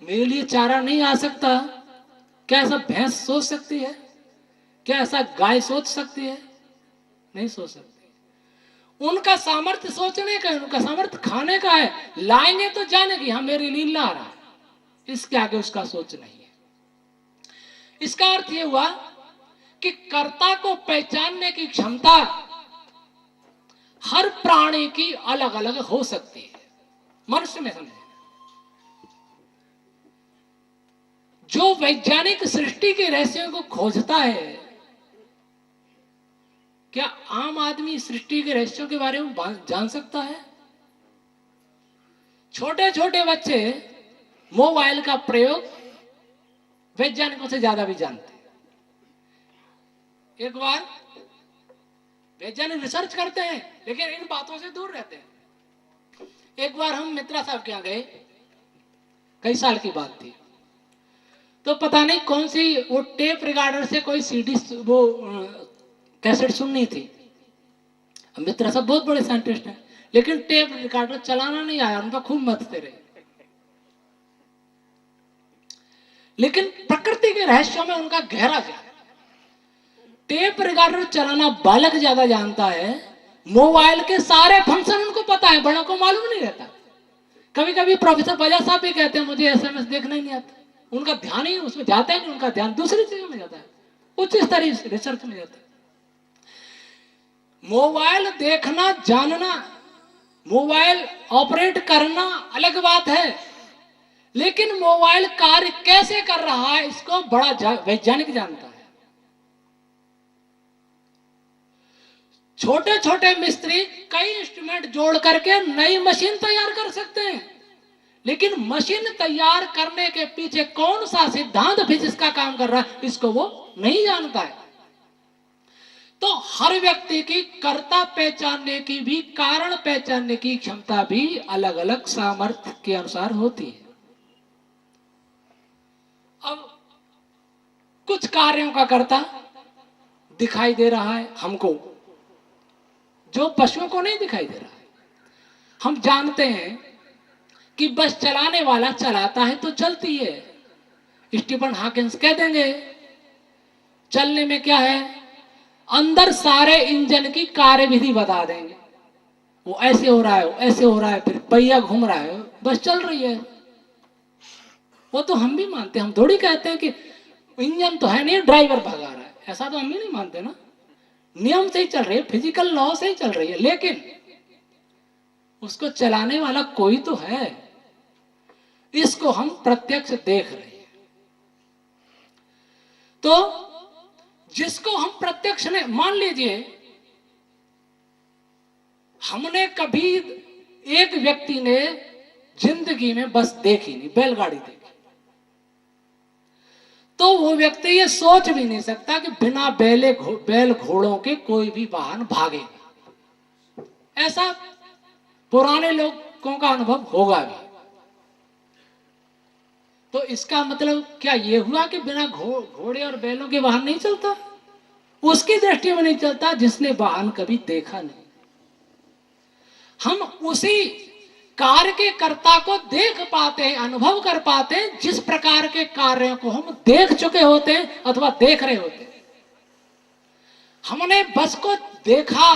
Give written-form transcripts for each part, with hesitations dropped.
मेरे लिए चारा नहीं आ सकता? क्या ऐसा भैंस सोच सकती है? क्या ऐसा गाय सोच सकती है? नहीं सोच सकती। उनका सामर्थ्य सोचने का है, उनका सामर्थ्य खाने का है। लाएंगे तो जाने की हाँ मेरे लिए ला रहा है, इसके आगे उसका सोच नहीं है। इसका अर्थ यह हुआ कि कर्ता को पहचानने की क्षमता हर प्राणी की अलग अलग हो सकती है। मनुष्य में समझे, जो वैज्ञानिक सृष्टि के रहस्यों को खोजता है, क्या आम आदमी सृष्टि के रहस्यों के बारे में जान सकता है? छोटे छोटे बच्चे मोबाइल का प्रयोग वैज्ञानिकों से ज्यादा भी जानते हैं। एक बार वैज्ञानिक रिसर्च करते हैं लेकिन इन बातों से दूर रहते हैं। एक बार हम मित्रा साहब के यहाँ गए, कई साल की बात थी, तो पता नहीं कौन सी वो टेप रिकॉर्डर से कोई सीडी वो कैसेट सुननी थी। मित्रा साहब बहुत बड़े साइंटिस्ट हैं लेकिन टेप रिकॉर्डर चलाना नहीं आया, उनका खूब मथते रहे। लेकिन प्रकृति के रहस्यों में उनका गहरा ज्ञान। टेप रिकॉर्डर चलाना बालक ज्यादा जानता है, मोबाइल के सारे फंक्शन उनको पता है, बड़ों को मालूम नहीं रहता। कभी कभी प्रोफेसर बजा साहब भी कहते हैं मुझे एसएमएस देखना ही नहीं आता, उनका ध्यान ही उसमें जाता है नहीं, उनका ध्यान दूसरी चीजों में जाता है, उच्च स्तरीय रिसर्च में जाता है। मोबाइल देखना जानना, मोबाइल ऑपरेट करना अलग बात है, लेकिन मोबाइल कार्य कैसे कर रहा है इसको बड़ा वैज्ञानिक जानता है। छोटे छोटे मिस्त्री कई इंस्ट्रूमेंट जोड़ करके नई मशीन तैयार कर सकते हैं, लेकिन मशीन तैयार करने के पीछे कौन सा सिद्धांत फिजिक्स का काम कर रहा है इसको वो नहीं जानता है। तो हर व्यक्ति की कर्ता पहचानने की भी, कारण पहचानने की क्षमता भी अलग अलग सामर्थ्य के अनुसार होती है। अब कुछ कार्यों का कर्ता दिखाई दे रहा है हमको, जो पशुओं को नहीं दिखाई दे रहा है। हम जानते हैं कि बस चलाने वाला चलाता है तो चलती है। स्टीफन हॉकिंस कह देंगे चलने में क्या है, अंदर सारे इंजन की कार्यविधि बता देंगे, वो ऐसे हो रहा है, वो ऐसे हो रहा है, फिर पहिया घूम रहा है, बस चल रही है। वो तो हम भी मानते हैं, हम थोड़ी कहते हैं कि इंजन तो है नहीं ड्राइवर भगा रहा है, ऐसा तो हम भी नहीं मानते ना। नियम से ही चल रही है, फिजिकल लॉ से ही चल रही है, लेकिन उसको चलाने वाला कोई तो है, इसको हम प्रत्यक्ष देख रहे हैं। तो जिसको हम प्रत्यक्ष ने, मान लीजिए हमने कभी, एक व्यक्ति ने जिंदगी में बस देखी नहीं, बैलगाड़ी देखी, तो वो व्यक्ति ये सोच भी नहीं सकता कि बिना बैल घोड़ों के कोई भी वाहन भागेगा। ऐसा पुराने लोगों का अनुभव होगा भी। तो इसका मतलब क्या ये हुआ कि बिना घोड़े और बैलों के वाहन नहीं चलता? उसकी दृष्टि में नहीं चलता जिसने वाहन कभी देखा नहीं। हम उसी कार्य के कर्ता को देख पाते हैं, अनुभव कर पाते हैं जिस प्रकार के कार्यों को हम देख चुके होते हैं अथवा देख रहे होते हैं। हमने बस को देखा,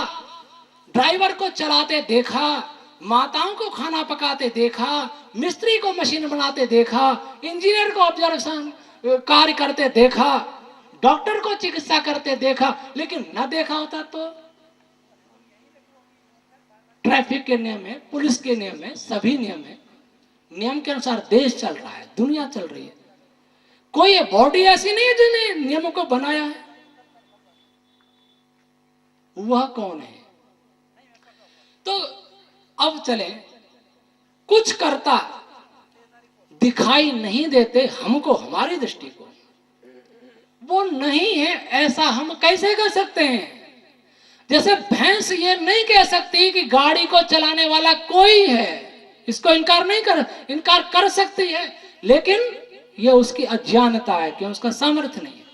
ड्राइवर को चलाते देखा, माताओं को खाना पकाते देखा, मिस्त्री को मशीन बनाते देखा, इंजीनियर को ऑब्जर्वेशन कार्य करते देखा, डॉक्टर को चिकित्सा करते देखा, लेकिन न देखा होता तो ट्रैफिक के नियम है, पुलिस के नियम है, सभी नियम है, नियम के अनुसार देश चल रहा है, दुनिया चल रही है। कोई बॉडी ऐसी नहीं है जिन्हें नियमों को बनाया है। वह कौन है? तो अब चले, कुछ कर्ता दिखाई नहीं देते हमको, हमारी दृष्टि को, वो नहीं है ऐसा हम कैसे कर सकते हैं? जैसे भैंस ये नहीं कह सकती कि गाड़ी को चलाने वाला कोई है, इसको इनकार कर सकती है, लेकिन ये उसकी अज्ञानता है कि उसका सामर्थ्य नहीं है।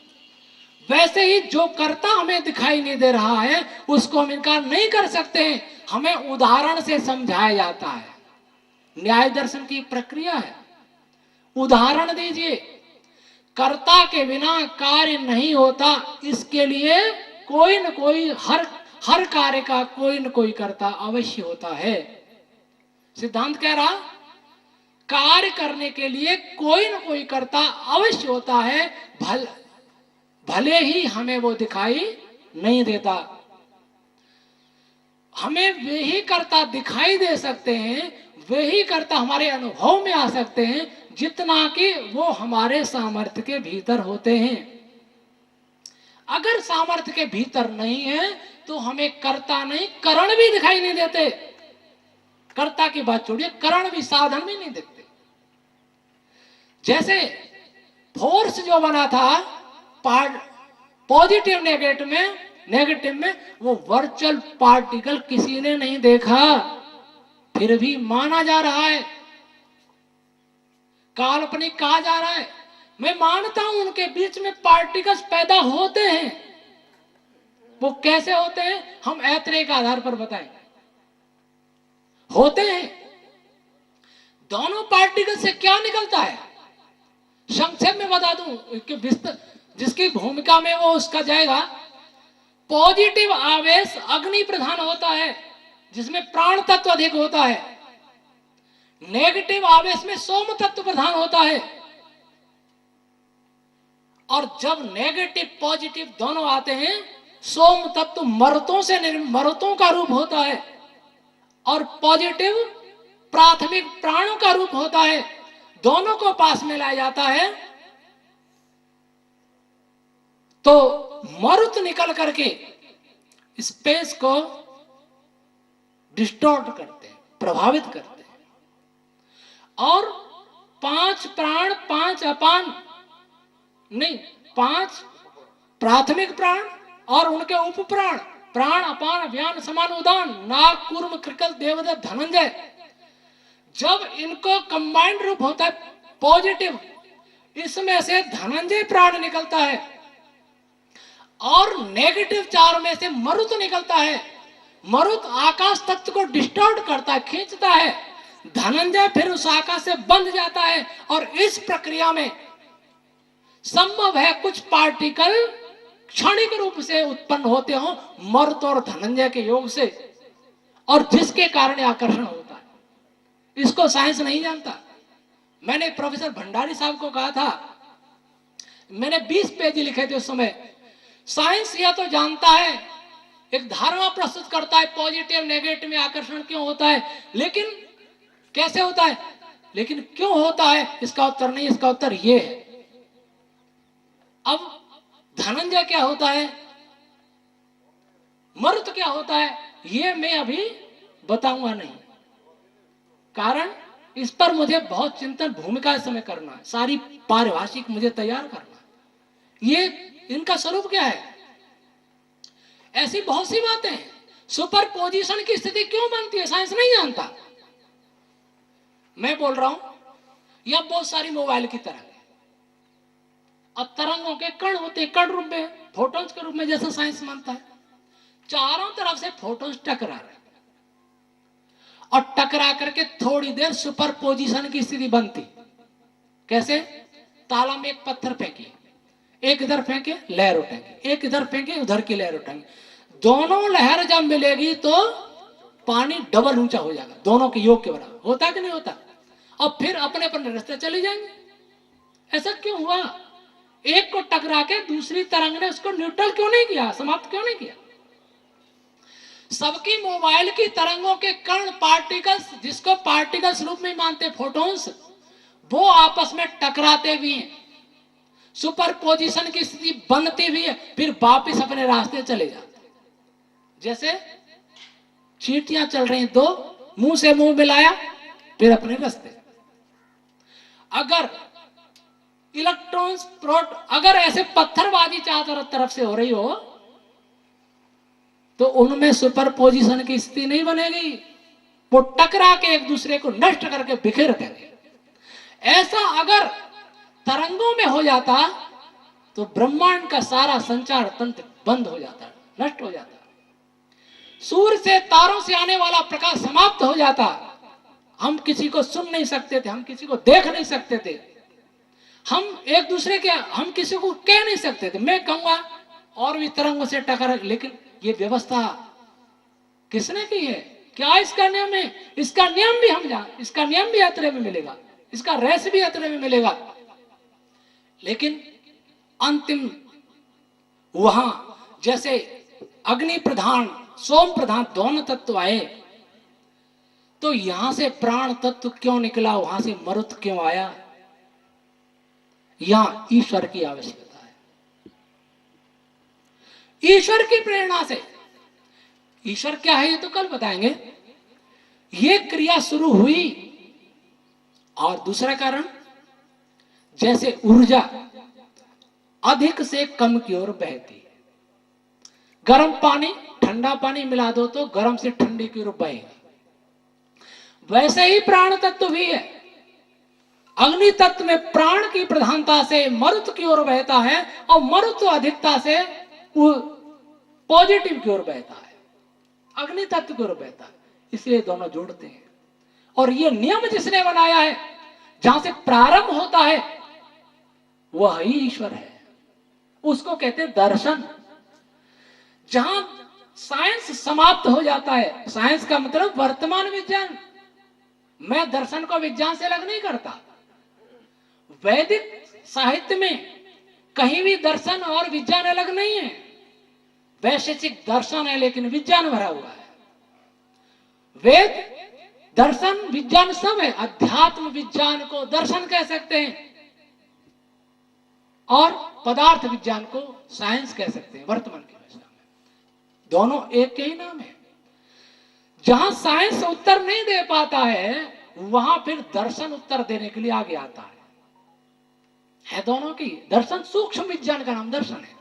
वैसे ही जो कर्ता हमें दिखाई नहीं दे रहा है उसको हम इनकार नहीं कर सकते हैं, हमें उदाहरण से समझाया जाता है। न्याय दर्शन की प्रक्रिया है, उदाहरण दीजिए। कर्ता के बिना कार्य नहीं होता, इसके लिए कोई न कोई, हर कार्य का कोई न कोई कर्ता अवश्य होता है। सिद्धांत कह रहा, कार्य करने के लिए कोई न कोई कर्ता अवश्य होता है, भले ही हमें वो दिखाई नहीं देता। हमें वे ही कर्ता दिखाई दे सकते हैं, वे ही कर्ता हमारे अनुभव में आ सकते हैं, जितना कि वो हमारे सामर्थ्य के भीतर होते हैं। अगर सामर्थ्य के भीतर नहीं है तो हमें कर्ता नहीं, करण भी दिखाई नहीं देते। कर्ता की बात छोड़िए, करण भी, साधन भी नहीं दिखते। जैसे फोर्स जो बना था पॉजिटिव नेगेटिव में, वो वर्चुअल पार्टिकल किसी ने नहीं देखा, फिर भी माना जा रहा है, काल्पनिक कहा जा रहा है। मैं मानता हूं उनके बीच में पार्टिकल्स पैदा होते हैं। वो कैसे होते हैं हम ऐतरेय के आधार पर बताएं। होते हैं। दोनों पार्टिकल से क्या निकलता है संक्षेप में बता दूं कि जिसकी भूमिका में वो उसका जाएगा। पॉजिटिव आवेश अग्नि प्रधान होता है, जिसमें प्राण तत्व अधिक होता है। नेगेटिव आवेश में सोम तत्व प्रधान होता है। और जब नेगेटिव पॉजिटिव दोनों आते हैं, सोम तत्व मरुतों का रूप होता है और पॉजिटिव प्राथमिक प्राणों का रूप होता है। दोनों को पास में लाया जाता है तो मरुत निकल करके स्पेस को डिस्टॉर्ट करते हैं, प्रभावित करते हैं। और 5 प्राण, 5 अपान नहीं, 5 प्राथमिक प्राण और उनके उपप्राण, प्राण अपान व्यान समान उदान, नाग कूर्म कृकल देवदत्त धनंजय, जब इनको कंबाइंड रूप होता है पॉजिटिव, इसमें से धनंजय प्राण निकलता है और नेगेटिव 4 में से मरुत निकलता है। मरुत आकाश तत्व को डिस्टॉर्ट करता है, खींचता है। धनंजय फिर उस आकाश से बंध जाता है और इस प्रक्रिया में संभव है कुछ पार्टिकल क्षणिक रूप से उत्पन्न होते हो मरुत और धनंजय के योग से, और जिसके कारण आकर्षण होता है। इसको साइंस नहीं जानता। मैंने प्रोफेसर भंडारी साहब को कहा था, मैंने 20 पेज लिखे थे उस समय। साइंस यह तो जानता है, एक धारणा प्रस्तुत करता है पॉजिटिव नेगेटिव में आकर्षण क्यों होता है, लेकिन कैसे होता है, लेकिन क्यों होता है इसका उत्तर नहीं, इसका उत्तर ये है। अब धनंजय क्या होता है, मरुत क्या होता है, ये मैं अभी बताऊंगा नहीं, कारण इस पर मुझे बहुत चिंतन भूमिका इस समय करना है, सारी पारिभाषिक मुझे तैयार करना है। ये इनका स्वरूप क्या है, ऐसी बहुत सी बातें हैं। सुपर पोजिशन की स्थिति क्यों बनती है साइंस नहीं जानता। मैं बोल रहा हूं यह बहुत सारी मोबाइल की तरह है। अब तरंगों के कण होते हैं, कण रूप में, फोटोन्स के रूप में, जैसा साइंस मानता है। चारों तरफ से फोटोन्स टकरा रहे और टकरा करके थोड़ी देर सुपर पोजिशन की स्थिति बनती। कैसे, ताला में एक पत्थर फेंकिए, एक इधर फेंके लहर उठेंगे, एक इधर फेंके उधर की लहर उठेंगे। दोनों लहर जब मिलेगी तो पानी डबल ऊंचा हो जाएगा, दोनों के योग के बराबर। होता कि नहीं होता। और फिर अपने अपने रास्ते चले जाएंगे। ऐसा क्यों हुआ, एक को टकरा के दूसरी तरंग ने उसको न्यूट्रल क्यों नहीं किया, समाप्त क्यों नहीं किया। सबकी मोबाइल की तरंगों के कण पार्टिकल्स, जिसको पार्टिकल्स रूप में मानते फोटोन्स, वो आपस में टकराते भी हैं, सुपर पोजिशन की स्थिति बनती भी है, फिर वापिस अपने रास्ते चले जाते। जैसे चींटियां चल रही दो, मुंह से मुंह मिलाया फिर अपने रास्ते। अगर इलेक्ट्रॉन्स प्रोट, अगर ऐसे पत्थरबाजी चारों तरफ से हो रही हो तो उनमें सुपर पोजिशन की स्थिति नहीं बनेगी, वो टकरा के एक दूसरे को नष्ट करके बिखेर देंगे। ऐसा अगर तरंगों में हो जाता तो ब्रह्मांड का सारा संचार तंत्र बंद हो जाता, नष्ट हो जाता। सूर्य से तारों से आने वाला प्रकाश समाप्त हो जाता। हम किसी को सुन नहीं सकते थे, हम किसी को देख नहीं सकते थे। हम एक दूसरे के, हम किसी को कह नहीं सकते थे, मैं कहूंगा और भी तरंगों से टकरा, लेकिन ये व्यवस्था किसने की है? क्या इसका नियम है? इसका नियम भी हम जान, इसका नियम भी यात्रा में मिलेगा, इसका रहस्य भी यात्रा में मिलेगा। लेकिन अंतिम वहां जैसे अग्नि प्रधान सोम प्रधान दोनों तत्व आए, तो यहां से प्राण तत्व क्यों निकला, वहां से मरुत क्यों आया? यहां ईश्वर की आवश्यकता है। ईश्वर की प्रेरणा से, ईश्वर क्या है ये तो कल बताएंगे, ये क्रिया शुरू हुई। और दूसरा कारण, जैसे ऊर्जा अधिक से कम की ओर बहती है, गर्म पानी ठंडा पानी मिला दो तो गर्म से ठंडे की ओर बहेगा, वैसे ही प्राण तत्व भी है। अग्नि तत्व में प्राण की प्रधानता से मरुत की ओर बहता है और मरुत अधिकता से पॉजिटिव की ओर बहता है, अग्नि तत्व की ओर बहता है, इसलिए दोनों जोड़ते हैं। और ये नियम जिसने बनाया है, जहां से प्रारंभ होता है वह ही ईश्वर है, उसको कहते हैं दर्शन। जहां साइंस समाप्त हो जाता है, साइंस का मतलब वर्तमान विज्ञान, मैं दर्शन को विज्ञान से अलग नहीं करता। वैदिक साहित्य में कहीं भी दर्शन और विज्ञान अलग नहीं है, वैशेषिक दर्शन है लेकिन विज्ञान भरा हुआ है। वेद दर्शन विज्ञान सब है, अध्यात्म विज्ञान को दर्शन कह सकते हैं और पदार्थ विज्ञान को साइंस कह सकते हैं वर्तमान की भाषा में, दोनों एक के ही नाम है। जहां साइंस उत्तर नहीं दे पाता है, वहां फिर दर्शन उत्तर देने के लिए आगे आता है दोनों की। दर्शन सूक्ष्म विज्ञान का नाम दर्शन है।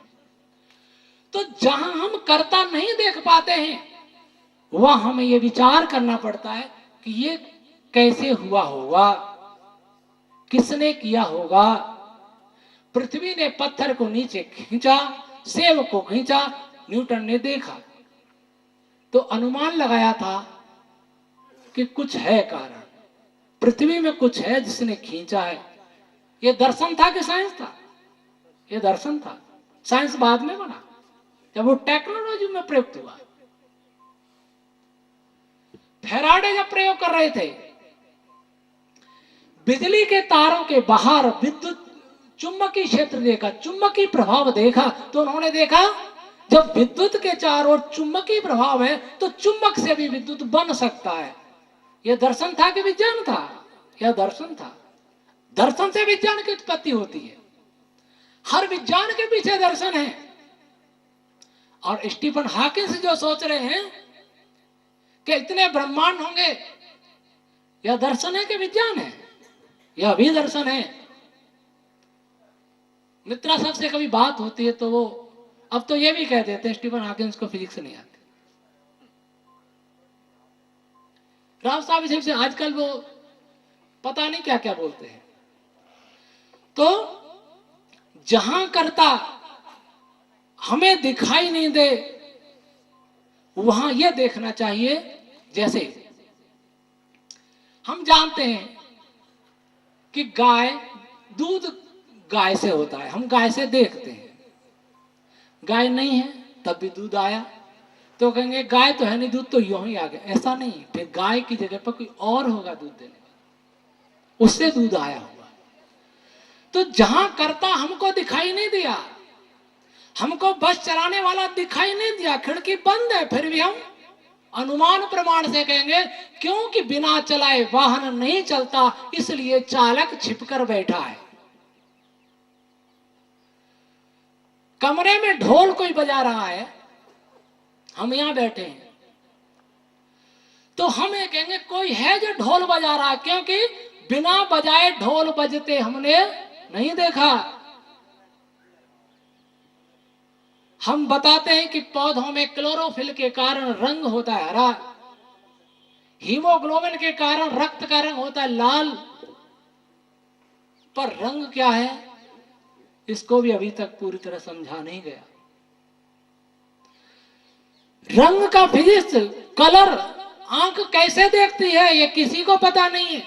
तो जहां हम कर्ता नहीं देख पाते हैं, वह हमें यह विचार करना पड़ता है कि ये कैसे हुआ होगा, किसने किया होगा। पृथ्वी ने पत्थर को नीचे खींचा, सेब को खींचा, न्यूटन ने देखा तो अनुमान लगाया था कि कुछ है कारण, पृथ्वी में कुछ है जिसने खींचा है। यह दर्शन था कि साइंस था? यह दर्शन था, साइंस बाद में बना जब वो टेक्नोलॉजी में प्रयुक्त हुआ। फैराडे जब प्रयोग कर रहे थे, बिजली के तारों के बाहर विद्युत चुंबकीय क्षेत्र देखा, चुंबकीय प्रभाव देखा, तो उन्होंने देखा जब विद्युत के चारों ओर चुंबकीय प्रभाव है तो चुंबक से भी विद्युत बन सकता है। यह दर्शन था कि विज्ञान था? यह दर्शन था। दर्शन से विज्ञान की उत्पत्ति होती है, हर विज्ञान के पीछे दर्शन है। और स्टीफन हॉकिंस जो सोच रहे हैं कि इतने ब्रह्मांड होंगे, यह दर्शन है कि विज्ञान है? यह भी दर्शन है। मित्रा साहब से कभी बात होती है तो वो अब तो ये भी कह देते हैं स्टीफन हॉकिंस को फिजिक्स नहीं आती। राव साहब से आजकल वो पता नहीं क्या क्या बोलते हैं। तो जहां कर्ता हमें दिखाई नहीं दे, वहां यह देखना चाहिए। जैसे हम जानते हैं कि गाय, दूध गाय से होता है, हम गाय से देखते हैं। गाय नहीं है तब भी दूध आया, तो कहेंगे गाय तो है नहीं, दूध तो यूं ही आ गया। ऐसा नहीं, फिर गाय की जगह पर कोई और होगा दूध देने वाला, उससे दूध आया होगा। तो जहां कर्ता हमको दिखाई नहीं दिया, हमको बस चलाने वाला दिखाई नहीं दिया, खिड़की बंद है, फिर भी हम अनुमान प्रमाण से कहेंगे क्योंकि बिना चलाए वाहन नहीं चलता, इसलिए चालक छिपकर बैठा है। कमरे में ढोल कोई बजा रहा है, हम यहां बैठे हैं, तो हम ये कहेंगे कोई है जो ढोल बजा रहा है, क्योंकि बिना बजाए ढोल बजते हमने नहीं देखा। हम बताते हैं कि पौधों में क्लोरोफिल के कारण रंग होता है हरा, हीमोग्लोबिन के कारण रक्त का रंग होता है लाल, पर रंग क्या है इसको भी अभी तक पूरी तरह समझा नहीं गया। रंग का फिजिक्स, कलर आंख कैसे देखती है ये किसी को पता नहीं है।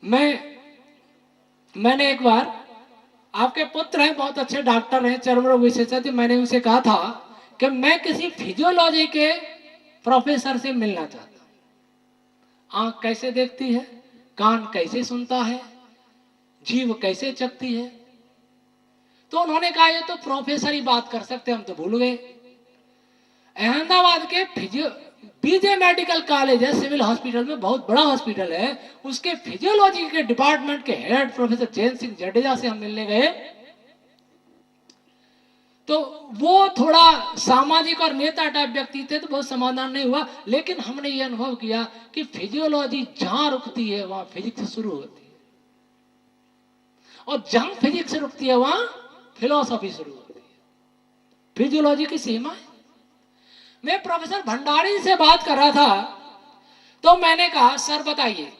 मैंने एक बार, आपके पुत्र हैं, बहुत अच्छे डॉक्टर हैं, चर्म रोग विशेषज्ञ, मैंने उनसे कहा था कि मैं किसी फिजियोलॉजी के प्रोफेसर से मिलना चाहता हूं। आंख कैसे देखती है, कान कैसे सुनता है, जीभ कैसे चखती है। तो उन्होंने कहा ये तो प्रोफेसर ही बात कर सकते, हम तो भूल गए। अहमदाबाद के बीजे मेडिकल कॉलेज है, सिविल हॉस्पिटल में, बहुत बड़ा हॉस्पिटल है, उसके फिजियोलॉजी के डिपार्टमेंट के हेड प्रोफेसर जैन सिंह जडेजा से हम मिलने गए। तो वो थोड़ा सामाजिक और नेता टाइप व्यक्ति थे, तो बहुत समाधान नहीं हुआ। लेकिन हमने ये अनुभव किया कि फिजियोलॉजी जहां रुकती है वहां फिजिक्स शुरू होती है, और जहां फिजिक्स रुकती है वहां फिलॉसफी शुरू होती है। फिजियोलॉजी की सीमा है। मैं प्रोफेसर भंडारी से बात कर रहा था, तो मैंने कहा सर बताइए,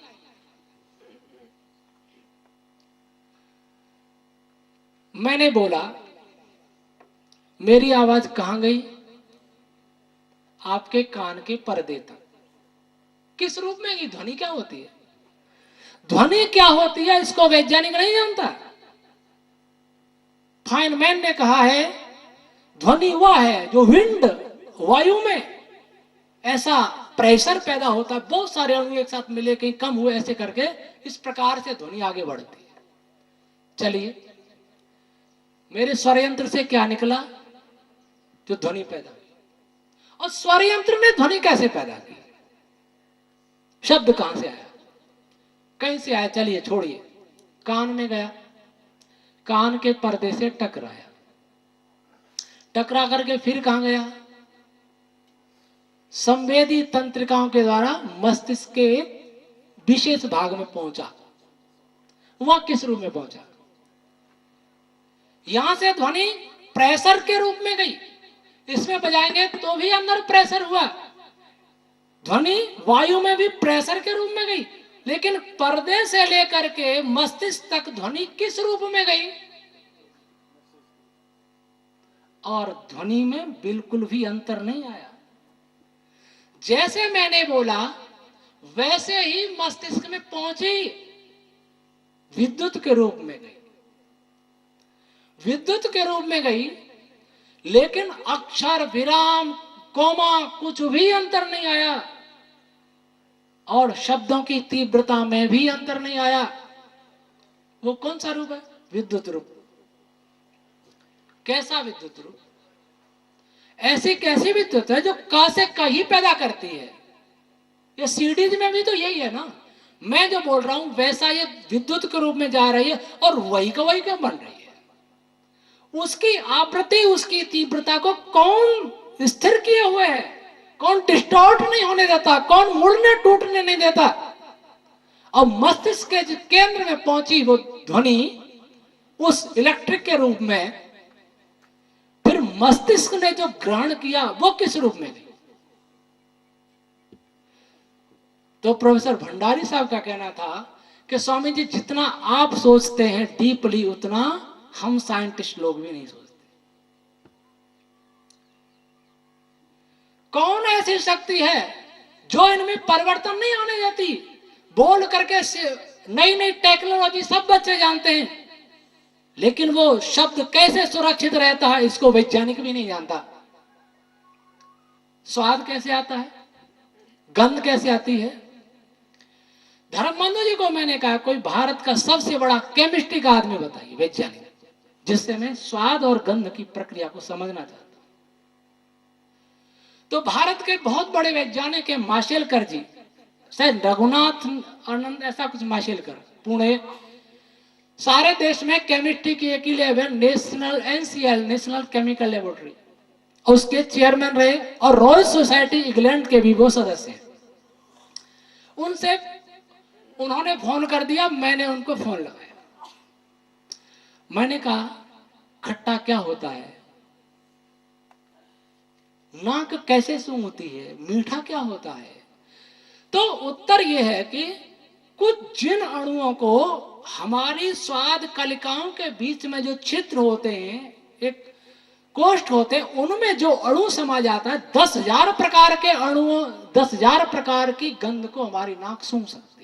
मैंने बोला मेरी आवाज कहां गई? आपके कान के पर्दे तक। किस रूप में गई? ध्वनि क्या होती है? ध्वनि क्या होती है इसको वैज्ञानिक नहीं जानता। फाइनमैन ने कहा है ध्वनि वह है जो विंड, वायु में ऐसा प्रेशर पैदा होता है, बहुत सारे अणु एक साथ मिले, कहीं कम हुए, ऐसे करके इस प्रकार से ध्वनि आगे बढ़ती है। चलिए, मेरे स्वर यंत्र से क्या निकला? जो ध्वनि पैदा हुई। और स्वर यंत्र ने ध्वनि कैसे पैदा की? शब्द कहां से आया, कहीं से आया? चलिए छोड़िए, कान में गया, कान के पर्दे से टकराया, टकरा करके फिर कहां गया? संवेदी तंत्रिकाओं के द्वारा मस्तिष्क के विशेष भाग में पहुंचा। वहां किस रूप में पहुंचा? यहां से ध्वनि प्रेशर के रूप में गई, इसमें बजाएंगे तो भी अंदर प्रेशर हुआ। ध्वनि वायु में भी प्रेशर के रूप में गई, लेकिन पर्दे से लेकर के मस्तिष्क तक ध्वनि किस रूप में गई? और ध्वनि में बिल्कुल भी अंतर नहीं आया। जैसे मैंने बोला वैसे ही मस्तिष्क में पहुंची, विद्युत के रूप में गई, विद्युत के रूप में गई, लेकिन अक्षर, विराम, कोमा कुछ भी अंतर नहीं आया, और शब्दों की तीव्रता में भी अंतर नहीं आया। वो कौन सा रूप है? विद्युत रूप। कैसा विद्युत रूप? ऐसी कैसी विद्युत है जो का से का ही पैदा करती है? ये सीडीज में भी तो यही है ना। मैं जो बोल रहा हूं वैसा ये विद्युत के रूप में जा रही है, और वही का वही क्यों बन रही है? उसकी आवृत्ति, उसकी तीव्रता को कौन स्थिर किए हुए है? कौन डिस्टॉर्ट नहीं होने देता? कौन मुड़ने टूटने नहीं देता? और मस्तिष्क के केंद्र में पहुंची वो ध्वनि उस इलेक्ट्रिक के रूप में, फिर मस्तिष्क ने जो ग्रहण किया वो किस रूप में गई? तो प्रोफेसर भंडारी साहब का कहना था कि स्वामी जी जितना आप सोचते हैं डीपली, उतना हम साइंटिस्ट लोग भी नहीं सोचते। कौन ऐसी शक्ति है जो इनमें परिवर्तन नहीं आने देती? बोल करके नई नई टेक्नोलॉजी सब बच्चे जानते हैं, लेकिन वो शब्द कैसे सुरक्षित रहता है इसको वैज्ञानिक भी नहीं जानता। स्वाद कैसे आता है, गंध कैसे आती है? धर्मबंधु जी को मैंने कहा कोई भारत का सबसे बड़ा केमिस्ट्री का आदमी बताइए, वैज्ञानिक, जिससे मैं स्वाद और गंध की प्रक्रिया को समझना चाहता हूं। तो भारत के बहुत बड़े वैज्ञानिक है माशेलकर जी, शायद रघुनाथ आनंद ऐसा कुछ, माशेलकर, पुणे। सारे देश में केमिस्ट्री की एक ही लैब है, national NCL, national chemical laboratory, उसके चेयरमैन रहे, और रॉयल सोसाइटी इंग्लैंड के भी वो सदस्य हैं। उनसे उन्होंने फोन कर दिया, मैंने उनको फोन लगाया। मैंने कहा खट्टा क्या होता है, नाक कैसे सूंघती है, मीठा क्या होता है? तो उत्तर यह है कि कुछ जिन अणुओं को हमारी स्वाद कलिकाओं के बीच में जो छिद्र होते हैं, एक कोष्ठ होते हैं, उनमें जो अणु समा जाता है, 10,000 प्रकार के अणुओं, 10,000 प्रकार की गंध को हमारी नाक सूंघ सकती है।